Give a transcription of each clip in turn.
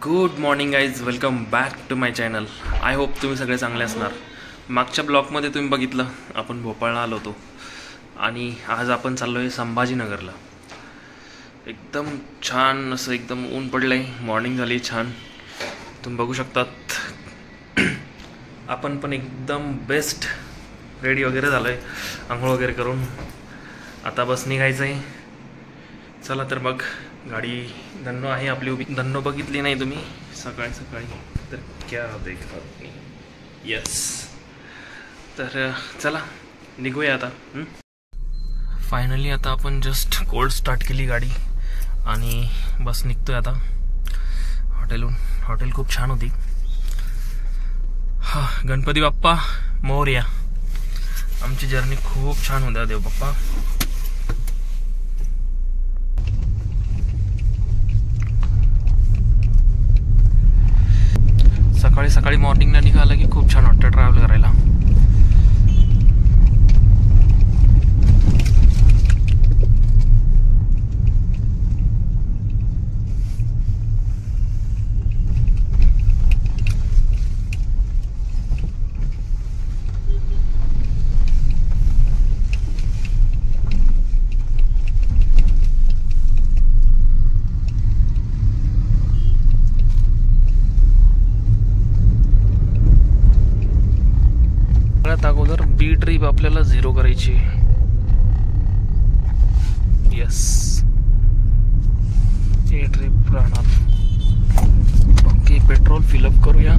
Good morning guys, welcome back to my channel. I hope तुम्ही सगळे चांगले असणार. मागच्या ब्लॉगमध्ये तुम्ही बघितलं आपण भोपाळला आलो होतो आणि आज आपण चाललो आहे संभाजीनगरला. एकदम छान असं एकदम ऊन पडलं आहे, मॉर्निंग झाली छान, तुम्ही बघू शकतात. आपण पण एकदम बेस्ट रेडी वगैरे झालो आहे, आंघोळ वगैरे करून आता बस निघायचं आहे. चला तर मग गाडी धन्नो आहे आपली उभी. धन्नो बघितली नाही तुम्ही सकाळी सकाळी तर क्या देखा तुम्ही. यस, तर चला निघूया आता. फायनली आता आपण जस्ट कोल्ड स्टार्ट केली गाडी आणि बस निघतोय आता हॉटेलहून. हॉटेल खूप छान होती. हा, गणपती बाप्पा मोरया. आमची जर्नी खूप छान होत्या देव बाप्पा. सकाळी सकाळी मॉर्निंगला निघालं की खूप छान वाटतं ट्रॅव्हल करायला. अगोदर बी ट्रिप आपल्याला 0 करायची. यस, ए ट्रिप राहणार. ओके, पेट्रोल फिलअप करूया.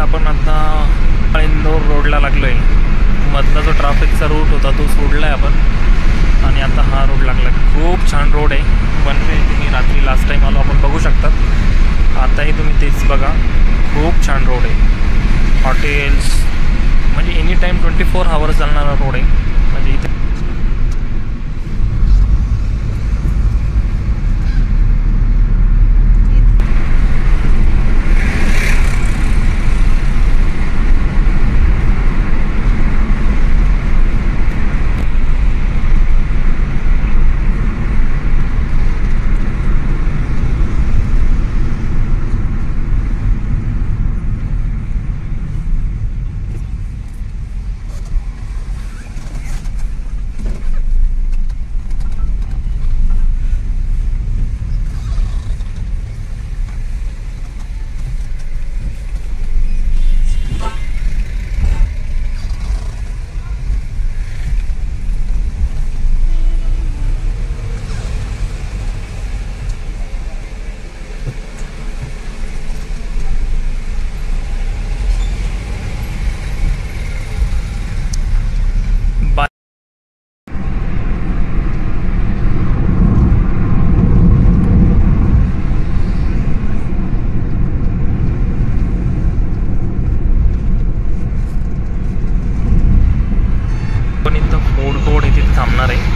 आपण आता इंदोर रोडला लागलो आहे. मधला जो ट्रॅफिकचा रूट होता तो सोडला आहे आपण आणि आता हा रोड लागला. खूप छान रोड आहे. वन वे तुम्ही रात्री लास्ट टाइम आलो आपण बघू शकतात. आताही तुम्ही तेच बघा, खूप छान रोड आहे. हॉटेल्स म्हणजे एनी टाईम 24 आवर्स चालणारा रोड आहे. म्हणजे इथे थांबणार आहे.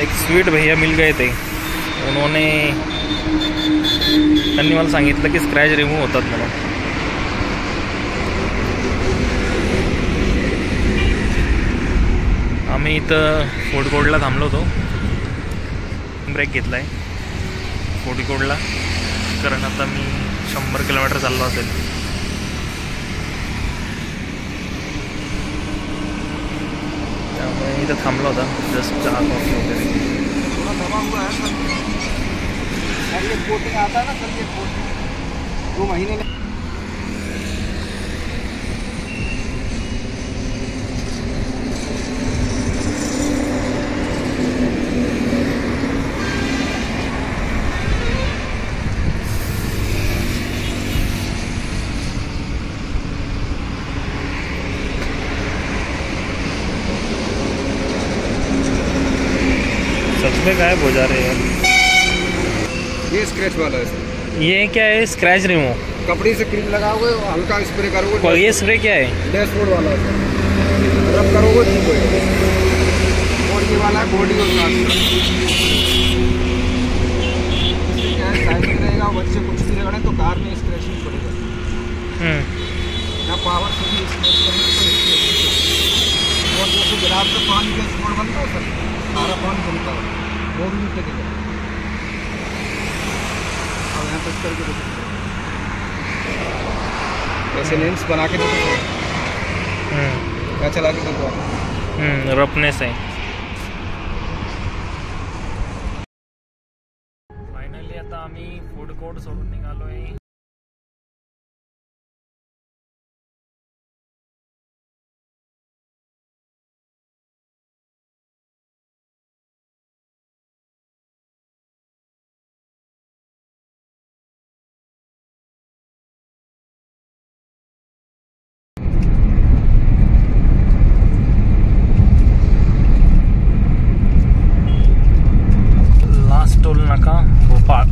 एक स्वीट भैया मिल गए थे, उन्होंने त्यांनी मला सांगितलं की स्क्रॅच रिमूव्ह होतात म्हणून. आम्ही इथं फूड कोर्टला थांबलो होतो, ब्रेक घेतला आहे फूड कोर्टला, कारण आता मी 100 किलोमीटर चाललो असेल. त्यामुळे इथं थांबलो होता जस्ट चहा कॉफी वगैरे. आता ना सर 2 महीने में सच में गायब हो जा रहे हैं. ये स्क्रैच वाला है सर. ये क्या है? Scratch remove. कपड़े से क्रीम लगाओगे, हल्का स्प्रे करोगे. ये स्प्रे क्या है? डैशबोर्ड वाला है सर. रब करोगे ठीक होएगा. और ये वाला है बॉडी और साथ क्या है, साइड रहेगा. बच्चे कुछ भी रगड़े तो कार में स्क्रैच नहीं पड़ेगा. या पावर से भी स्क्रैच करेंगे तो स्क्रैच. और जैसे गिलास से पानी का स्पोर्ट बनता है सर, सारा पानी बनता है, वो भी नहीं टिकेगा. अब यहाँ टच करके देखो, ऐसे लेंस बना के देखो. क्या चला के देखो. रफनेस आहे. फायनली आता आम्ही फूड कोर्ट सोडून निघालोय. टोल नाका भोपाळ.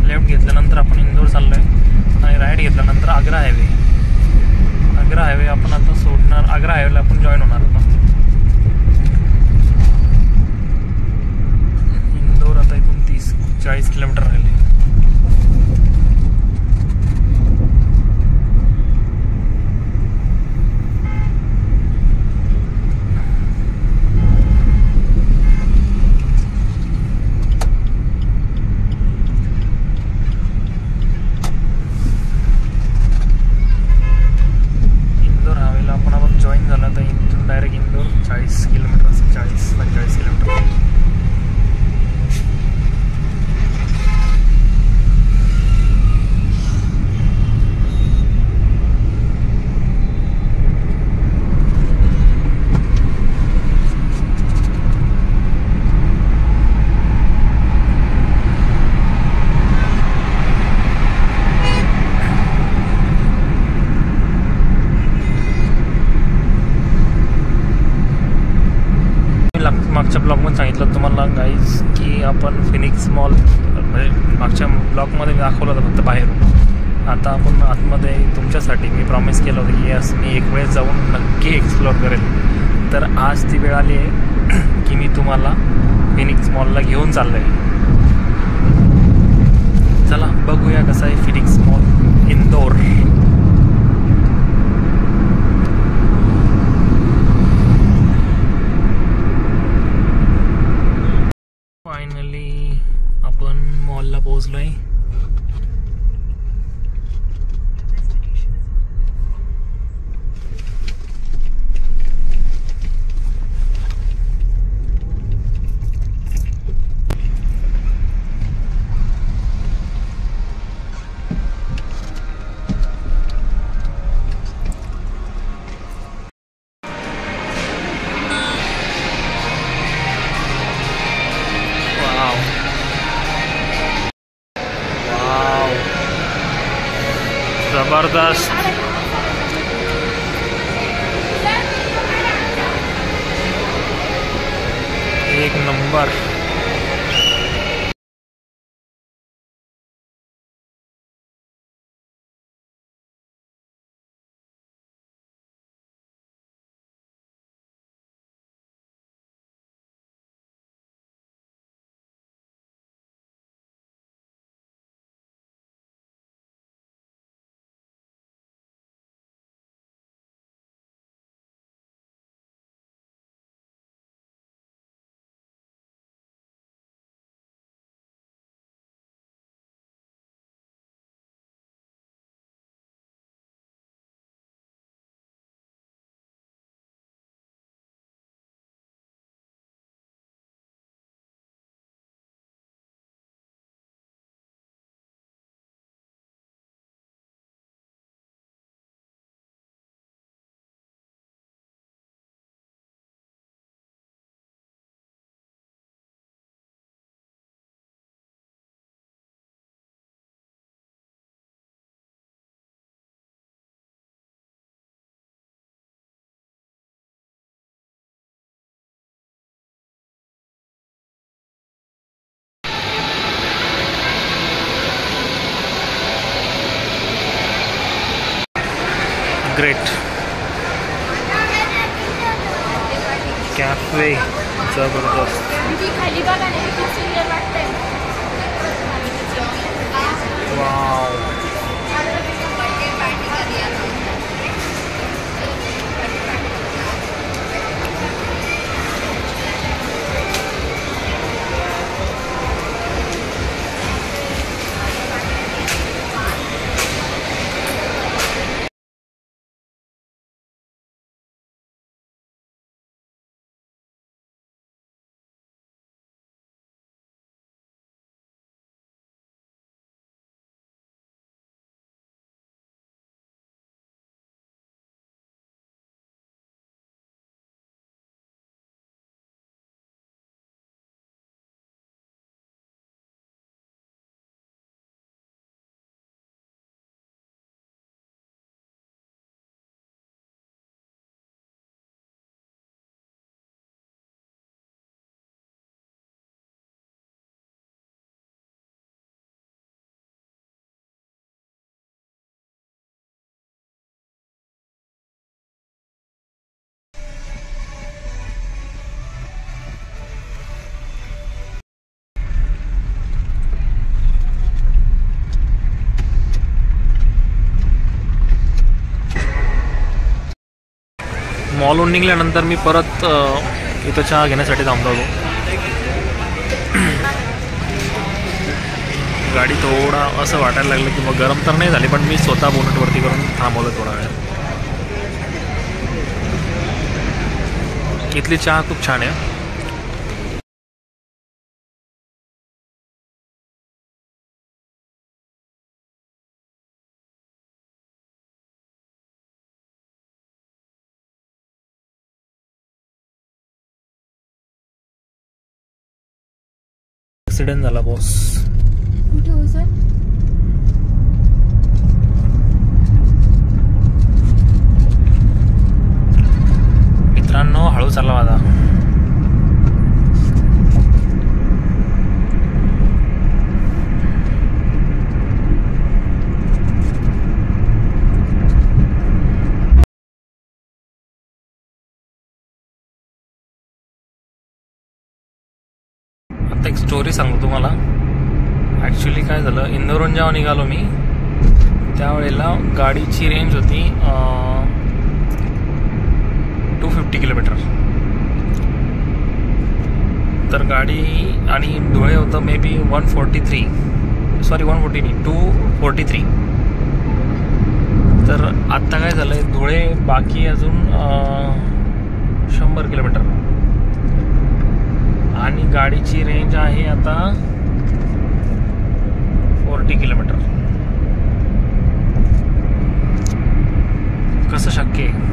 लेफ्ट घेतल्यानंतर आपण इंदोर चाललो आहे आणि राईट घेतल्यानंतर आग्रा हायवे आपण आता सोडणार. आग्रा हायवेला आपण जॉईन होणार आता. इंदोर आता इथून 30-40 किलोमीटर राहिले. Direct Indore 40 kilometre, 40-45 kilometre. मागच्या ब्लॉगमध्ये सांगितलं तुम्हाला गाईज की आपण फिनिक्स मॉल, म्हणजे मागच्या ब्लॉगमध्ये मी दाखवलं होतं फक्त बाहेरून. आता आपण आतमध्ये तुमच्यासाठी मी प्रॉमिस केलं होतं की यस मी एक वेळेस जाऊन नक्की एक्सप्लोअर करेल. तर आज ती वेळ आली आहे की मी तुम्हाला फिनिक्स मॉलला घेऊन चाललो आहे. चला बघूया कसं आहे फिनिक्स मॉल इंदोर. फायनली आपण मॉलला पोहोचलो आहे. जबरदस्त. एक नंबर. ग्रेट. कॅफे जबरदस्त. वाव. मॉलहून निघाल्यानंतर मी परत इथं चहा घेण्यासाठी थांबलो होतो. गाडी थोडा असं वाटायला लागलं की मग गरम तर नाही झाली, पण मी स्वतः बोनटवरती करून थांबवलं थोडा वेळ. इथली चहा खूप छान आहे. ॲक्सिडेंट झाला बॉस. कुठे हो सर? मित्रांनो हळू चालला माझा. आता एक स्टोरी सांगतो तुम्हाला. ॲक्च्युली काय झालं, इंदोरहून जेव्हा निघालो मी त्यावेळेला गाडीची रेंज होती 250 किलोमीटर. तर गाडी आणि धुळे होतं मे बी 143, सॉरी 140 नाही 243. तर आत्ता काय झालं आहे, धुळे बाकी अजून 100 किलोमीटर आणि गाडीची रेंज आहे आता 40 किलोमीटर. कसं शक्य आहे?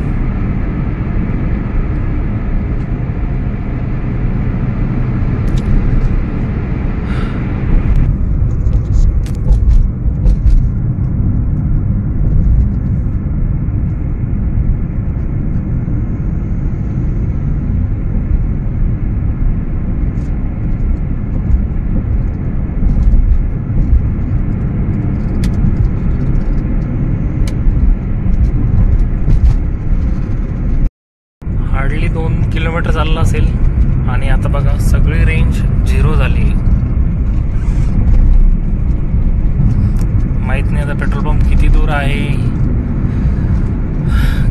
किलोमीटर चाललं असेल आणि आता बघा सगळी रेंज 0 झाली. माहित नाही आता पेट्रोल पंप किती दूर आहे,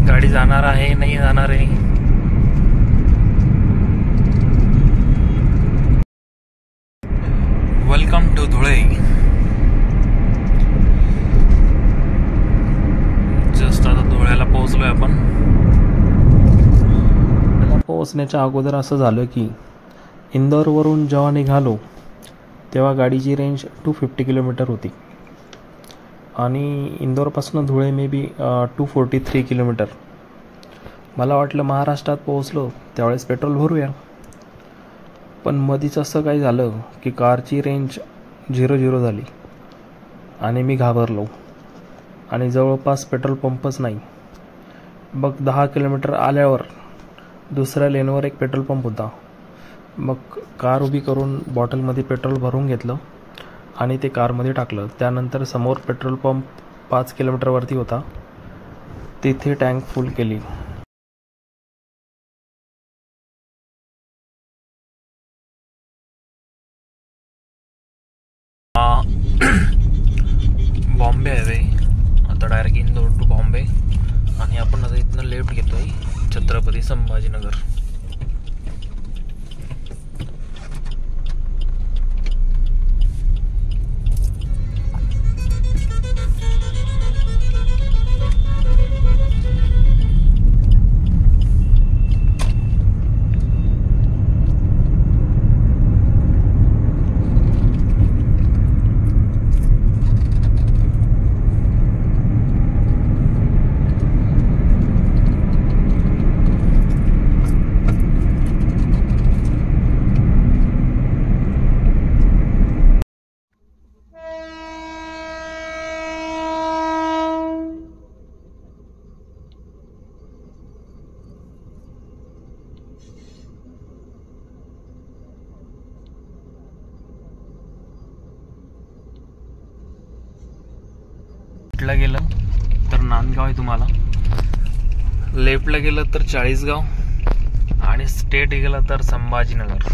गाडी जाणार आहे नाही जाणार आहे. Welcome to Dhule. जस्ट आता धुळ्याला पोहोचलोय आपण. पोहोचण्याच्या अगोदर असं झालं की इंदोरवरून जेव्हा निघालो तेव्हा गाडीची रेंज 250 किलोमीटर होती आणि इंदोरपासून धुळे मे बी 243 किलोमीटर. मला वाटलं महाराष्ट्रात पोहोचलो त्यावेळेस पेट्रोल भरूया, पण मधीच असं काही झालं की कारची रेंज 0 झाली आणि मी घाबरलो आणि जवळपास पेट्रोल पंपच नाही. मग 10 किलोमीटर आल्यावर दुसऱ्या लेनवर एक पेट्रोल पंप होता. मग कार उभी करून बॉटलमध्ये पेट्रोल भरून घेतलं आणि ते कारमध्ये टाकलं. त्यानंतर समोर पेट्रोल पंप 5 किलोमीटरवरती होता, तिथे टँक फुल केली. बॉम्बे हायवे आता डायरेक्ट इंदोर टू बॉम्बे आणि आपण आता इथनं लेफ्ट घेतोय छत्रपती संभाजीनगर. राईटला गेलं तर नांदगाव आहे तुम्हाला, लेफ्टला गेलं तर चाळीसगाव आणि स्ट्रेट गेलं तर संभाजीनगर.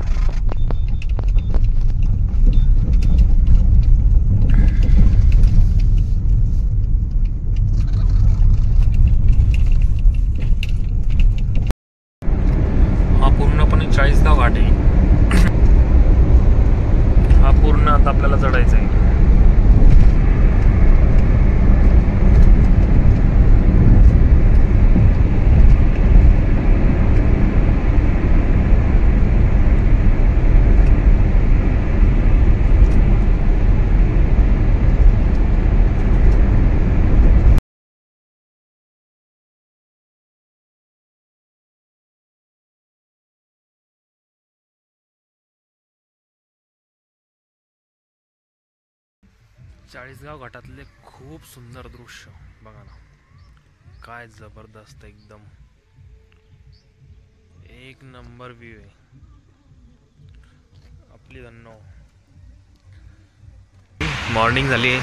हा पूर्णपणे चाळीसगाव घाट आहे. हा पूर्ण आता आपल्याला चढायचा आहे. चाळीसगाव घाटातले खूप सुंदर दृश्य बघा ना, काय जबरदस्त, एकदम एक नंबर व्ह्यू आहे. आपली धन्नो मॉर्निंग झाली आहे.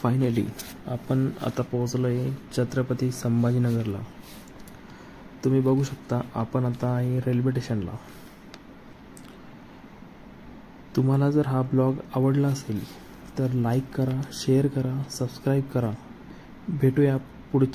फायनली आपण आता पोहोचलोय छत्रपती संभाजीनगरला. तुम्ही बघू शकता आपण आता आहे रेल्वे स्टेशनला. तुम्हाला जर हा ब्लॉग आवडला असेल तर लाईक करा, शेअर करा, सबस्क्राईब करा. भेटूया पुढच्या